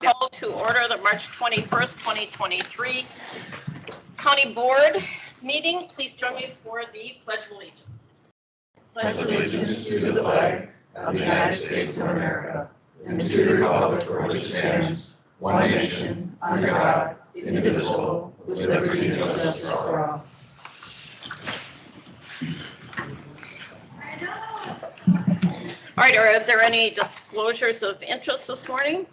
call to order the March 21st, 2023 County Board meeting. Please join me for the Pledge of Allegiance. Pledge allegiance to the flag of the United States of America and to the republic for which it stands, one nation, under God, indivisible, with liberty and justice for all. All right, are there any disclosures of interest this morning?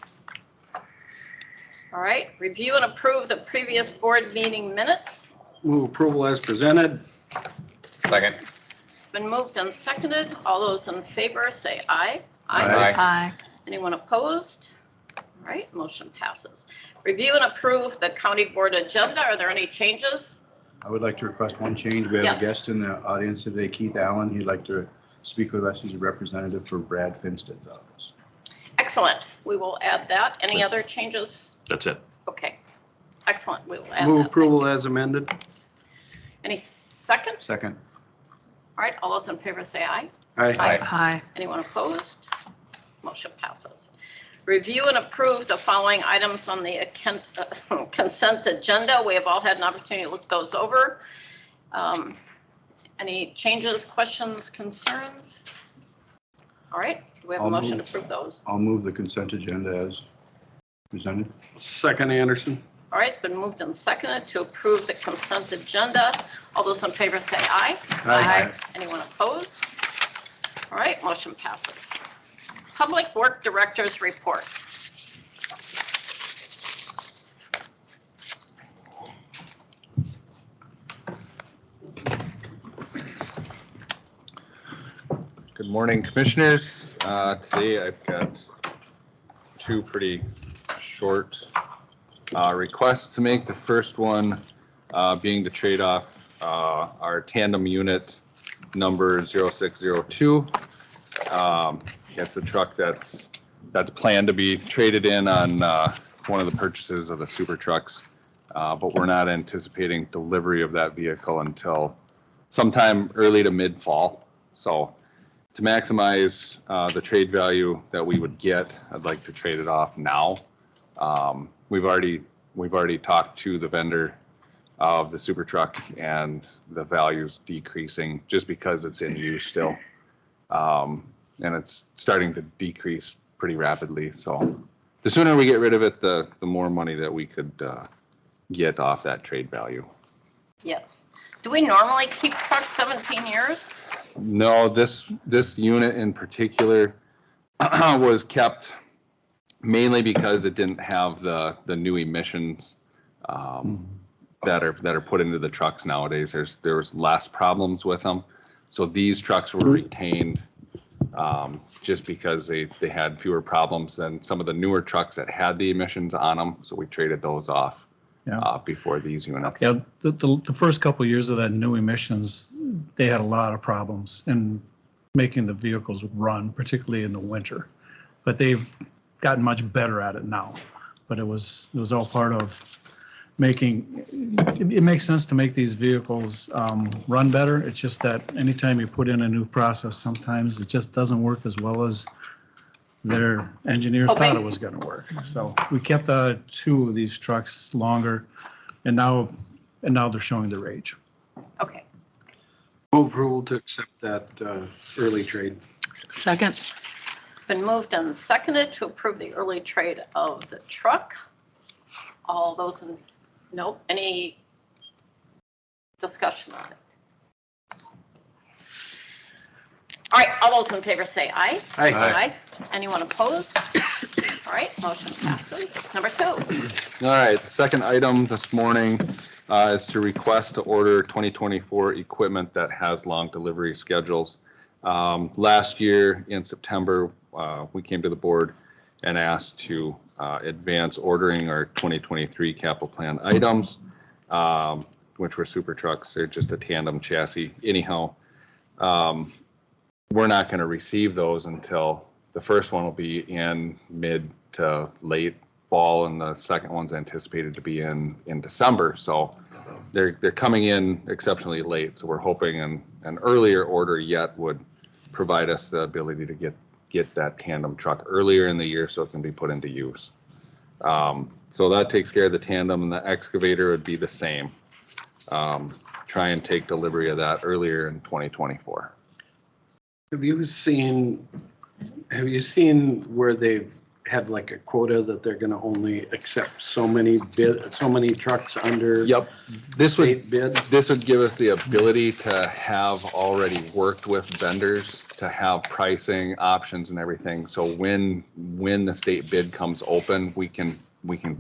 All right, review and approve the previous board meeting minutes. Move approval as presented. Second. It's been moved and seconded. All those in favor say aye. Aye. Anyone opposed? All right, motion passes. Review and approve the county board agenda. Are there any changes? I would like to request one change. We have Yes. a guest in the audience today, Keith Allen. He'd like to speak with us. He's a representative for Brad Finsted's office. Excellent. We will add that. Any other changes? That's it. Okay. Excellent. We will add Move that. approval as amended. Any second? Second. All right, all those in favor say aye. Aye. Anyone opposed? Motion passes. Review and approve the following items on the consent agenda. We have all had an opportunity to look those over. Any changes, questions, concerns? All right, do we have a I'll motion move. to approve those? I'll move the consent agenda as presented. Second, Anderson. All right, it's been moved and seconded to approve the consent agenda. All those in favor say aye. Aye. Anyone opposed? All right, motion passes. Public Work Director's report. Good morning, commissioners. Today I've got two pretty short requests to make. The first one being to trade off our tandem unit number 0602. It's a truck that's planned to be traded in on one of the purchases of the super trucks, but we're not anticipating delivery of that vehicle until sometime early to mid fall. So to maximize the trade value that we would get, I'd like to trade it off now. We've already talked to the vendor of the super truck, and the value's decreasing just because it's in use still. And it's starting to decrease pretty rapidly. So the sooner we get rid of it, the more money that we could get off that trade value. Yes. Do we normally keep trucks 17 years? No, this unit in particular was kept mainly because it didn't have the new emissions that are put into the trucks nowadays. There's less problems with them. So these trucks were retained just because they had fewer problems than some of the newer trucks that had the emissions on them. So we traded those off before these units. Yeah, the first couple of years of that new emissions, they had a lot of problems in making the vehicles run, particularly in the winter. But they've gotten much better at it now. But it was all part of making, it makes sense to make these vehicles run better. It's just that anytime you put in a new process, sometimes it just doesn't work as well as their engineers thought it was going to work. So we kept two of these trucks longer, and now they're showing their age. Okay. Move approval to accept that early trade. Second. It's been moved and seconded to approve the early trade of the truck. All those in, nope, any discussion on it? All right, all those in favor say aye. Aye. Anyone opposed? All right, motion passes. Number 2. All right, the second item this morning is to request to order 2024 equipment that has long delivery schedules. Last year in September, we came to the board and asked to advance ordering our 2023 capital plan items, which were super trucks. They're just a tandem chassis. Anyhow, we're not going to receive those until the first one will be in mid to late fall, and the second one's anticipated to be in December. So they're coming in exceptionally late. So we're hoping an earlier order yet would provide us the ability to get that tandem truck earlier in the year so it can be put into use. So that takes care of the tandem, and the excavator would be the same. Try and take delivery of that earlier in 2024. Have you seen where they've had like a quota that they're gonna only accept so many trucks under? Yep, this would state bid? This would give us the ability to have already worked with vendors to have pricing options and everything. So when the state bid comes open, we can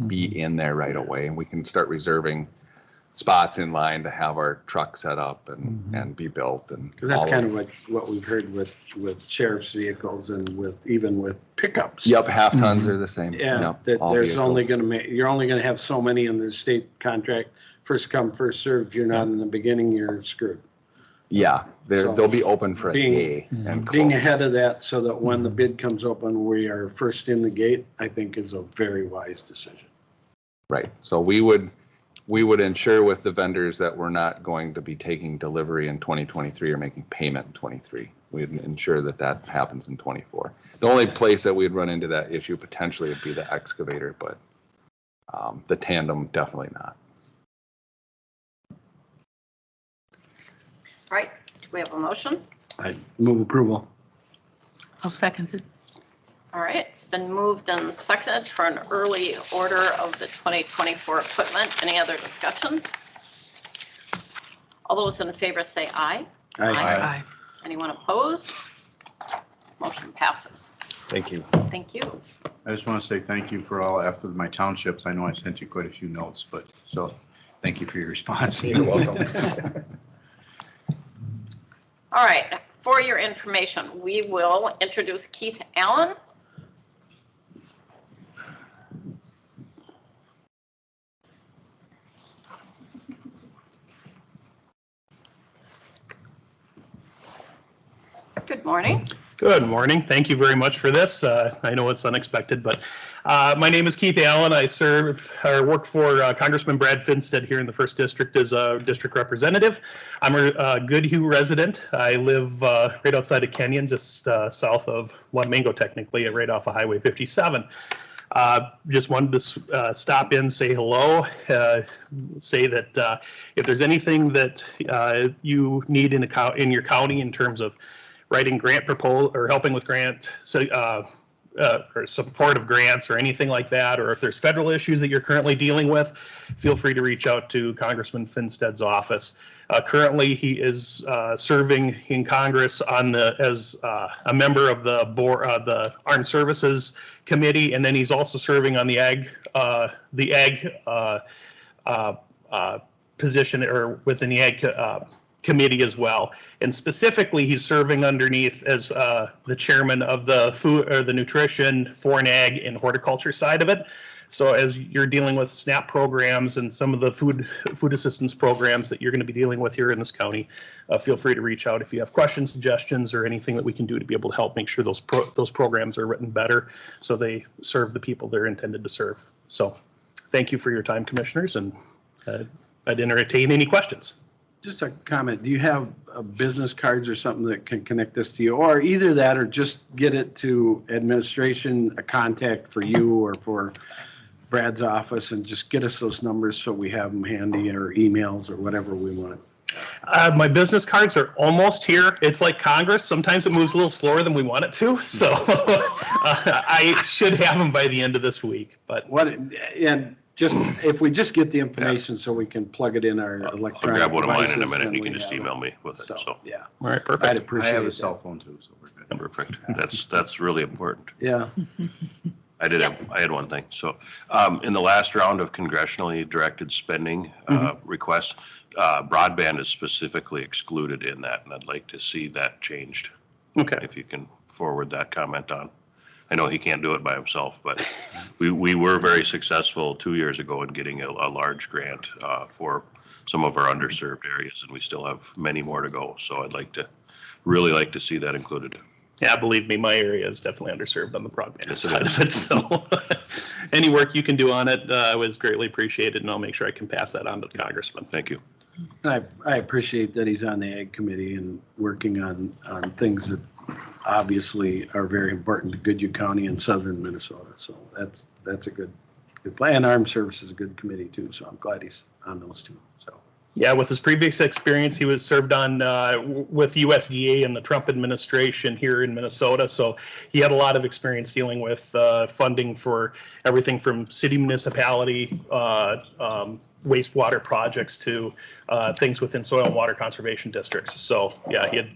be in there right away, and we can start reserving spots in line to have our truck set up and be built. And Because that's kind of what we've heard with sheriff's vehicles and even with pickups. Yep, half tons are the same. Yeah, Yep, that all there's only vehicles. you're only gonna have so many in the state contract. First come, first served. If you're not in the beginning, you're screwed. Yeah, So they'll be open for a being- day and Being closed. ahead of that so that when the bid comes open, we are first in the gate, I think is a very wise decision. Right, so we would ensure with the vendors that we're not going to be taking delivery in 2023 or making payment in 23. We'd ensure that happens in 24. The only place that we'd run into that issue potentially would be the excavator, but the tandem, definitely not. All right, do we have a motion? I move approval. I'll second it. All right, it's been moved and seconded for an early order of the 2024 equipment. Any other discussion? All those in favor say aye. Aye. Anyone opposed? Motion passes. Thank you. Thank you. I just want to say thank you for all, after my townships, I know I sent you quite a few notes, but so thank you for your response. You're welcome. All right, for your information, we will introduce Keith Allen. Good morning. Good morning. Thank you very much for this. I know it's unexpected, but my name is Keith Allen. I work for Congressman Brad Finstead here in the 1st District as a district representative. I'm a Goodhue resident. I live right outside of Kenyon, just south of Wanamingo, technically, right off of Highway 57. Just wanted to stop in, say hello, say that if there's anything that you need in your county in terms of writing grant proposal or helping with grant or support of grants or anything like that, or if there's federal issues that you're currently dealing with, feel free to reach out to Congressman Finstead's office. Currently, he is serving in Congress as a member of the board, the Armed Services Committee, and then he's also serving on the ag position, or within the ag committee as well. And specifically, he's serving underneath as the chairman of the food or the nutrition, foreign ag, and horticulture side of it. So as you're dealing with SNAP programs and some of the food assistance programs that you're going to be dealing with here in this county, feel free to reach out if you have questions, suggestions, or anything that we can do to be able to help make sure those programs are written better so they serve the people they're intended to serve. So thank you for your time, commissioners, and I'd entertain any questions. Just a comment. Do you have business cards or something that can connect this to you? Or either that or just get it to administration, a contact for you or for Brad's office, and just get us those numbers so we have them handy, or emails or whatever we want. My business cards are almost here. It's like Congress. Sometimes it moves a little slower than we want it to. So I should have them by the end of this week. But And just, if we just get the information so we can plug it in our electronic I'll grab one of mine in a devices, minute, then and you we can just have it. email me with it, so. Yeah, all right, I'd perfect. I appreciate have a that. cell phone too, so we're good. Perfect. That's really important. Yeah, I had one thing. So, in the last round of congressionally directed spending requests, broadband is specifically excluded in that, and I'd like to see that changed. Okay. If you can forward that comment on. I know he can't do it by himself, but we were very successful 2 years ago in getting a large grant for some of our underserved areas, and we still have many more to go. So I'd really like to see that included. Yeah, believe me, my area is definitely underserved on the broadband Yes, it side is. of it. So any work you can do on it was greatly appreciated, and I'll make sure I can pass that on to the congressman. Thank you. I appreciate that he's on the Ag Committee and working on things that obviously are very important to Goodhue County and southern Minnesota. So that's a good And Armed Services is a good committee too, so I'm glad he's on those two, so. Yeah, with his previous experience, he was served on with USDA and the Trump administration here in Minnesota. So he had a lot of experience dealing with funding for everything from city municipality wastewater projects to things within soil and water conservation districts. So yeah,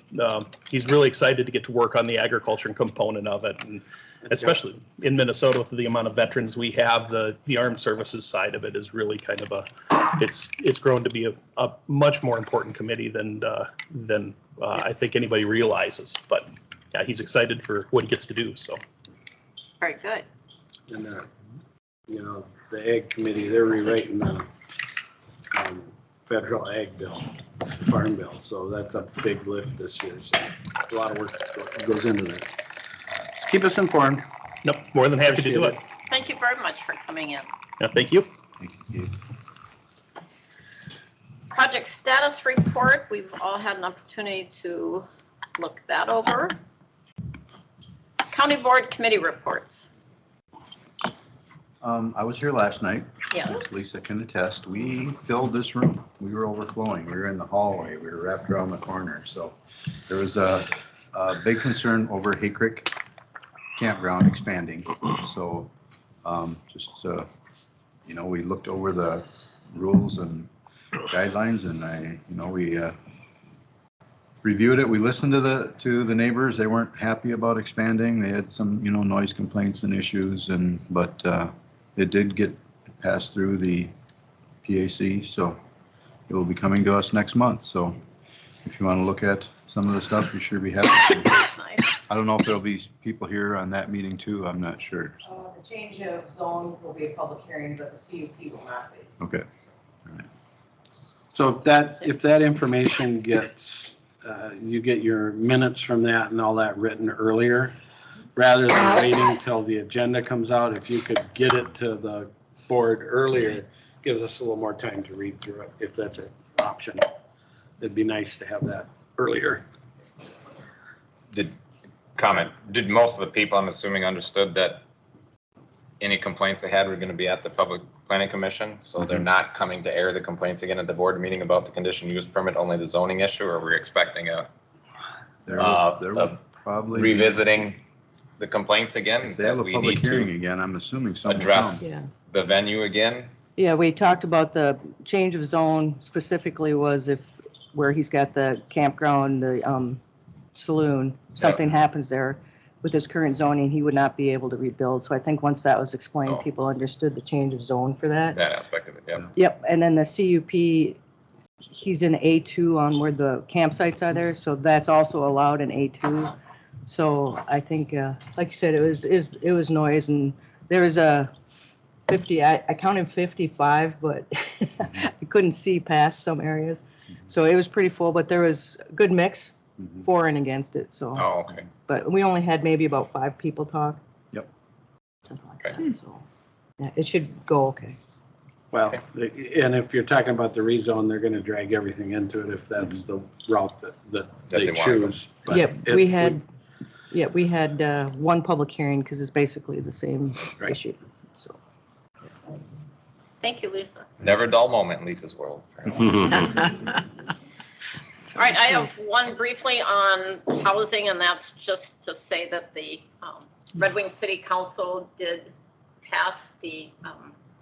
he's really excited to get to work on the agriculture component of it, and especially in Minnesota with the amount of veterans we have, the armed services side of it is really kind of it's grown to be a much more important committee than I think anybody realizes. But yeah, he's excited for what he gets to do. So Very good. And, you know, the Ag Committee, they're rewriting the federal ag bill, farm bill. So that's a big lift this year. So a lot of work goes into that. Just keep us informed. nope, more than happy to do it. Thank you very much for coming in. Yeah, thank you. Thank you, Keith. Project status report, we've all had an opportunity to look that over. County Board Committee reports. I was here last night. Yeah. As Lisa can attest, we filled this room. We were overflowing. We were in the hallway. We were wrapped around the corner. So there was a big concern over Hay Creek Campground expanding. So you know, we looked over the rules and guidelines, and we reviewed it. We listened to the neighbors. They weren't happy about expanding. They had some, you know, noise complaints and issues, but it did get passed through the PAC, so it will be coming to us next month. So if you want to look at some of the stuff, you sure be happy to. That's nice. I don't know if there'll be people here on that meeting too. I'm not sure. The change of zone will be a public hearing, but the CUP will not be. Okay. So if that information gets, you get your minutes from that and all that written earlier, rather than waiting till the agenda comes out, if you could get it to the board earlier, gives us a little more time to read through it, if that's an option. It'd be nice to have that earlier. Did most of the people, I'm assuming, understood that any complaints they had were going to be at the Public Planning Commission? So they're not coming to air the complaints again at the board meeting about the conditional use permit, only the zoning issue, or we're expecting There will probably be- revisiting the complaints again? If they have that a we public need to hearing again, I'm assuming someone will address come. Yeah. the venue again? Yeah, we talked about the change of zone specifically was if where he's got the campground, the saloon, something happens there with his current zoning, he would not be able to rebuild. So I think once that was explained, Oh. people understood the change of zone for that. That aspect of it, yeah. Yep, and then the CUP, he's in A2 on where the campsites are there, so that's also allowed in A2. So I think, like you said, it was noise, and there was a 50, I counted 55, but I couldn't see past some areas. So it was pretty full, but there was a good mix, for and against it, so. Oh, okay. But we only had maybe about 5 people talk. Yep. Something like Okay. that, so, yeah, it should go okay. Well, and if you're talking about the rezone, they're gonna drag everything into it if that's the route that they they wanna go. choose. But Yep, if we had one public hearing because it's basically the same Right. issue, so. Thank you, Lisa. Never a dull moment in Lisa's world. All right, I have one briefly on housing, and that's just to say that the Red Wing City Council did pass the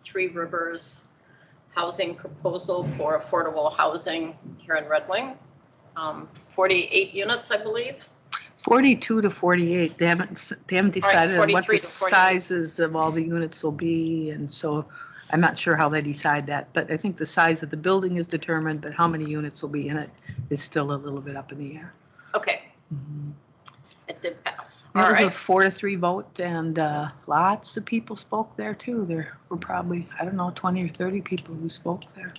Three Rivers housing proposal for affordable housing here in Red Wing. 48 units, I believe. 42 to 48. They haven't decided on what 43 the to 48. sizes of all the units will be, and so I'm not sure how they decide that. But I think the size of the building is determined, but how many units will be in it is still a little bit up in the air. Okay, it did pass. All It was a right, 4-3 vote, and lots of people spoke there too. There were probably, I don't know, 20 or 30 people who spoke there.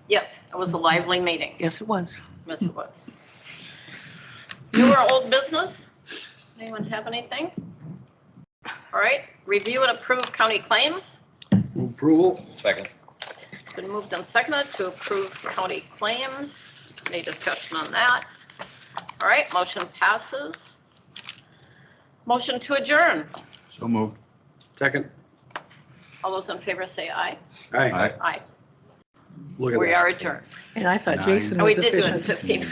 yes, it was a lively meeting. Yes, it was. Yes, it was. New or old business? Anyone have anything? All right, review and approve county claims. approval, Second. It's been moved and seconded to approve county claims. Any discussion on that? All right, motion passes. Motion to adjourn. So moved. second. All those in favor say aye. Aye. Aye. Look at We that. are adjourned. And I thought Nine. Jason Oh, was we did do it in efficient. 15.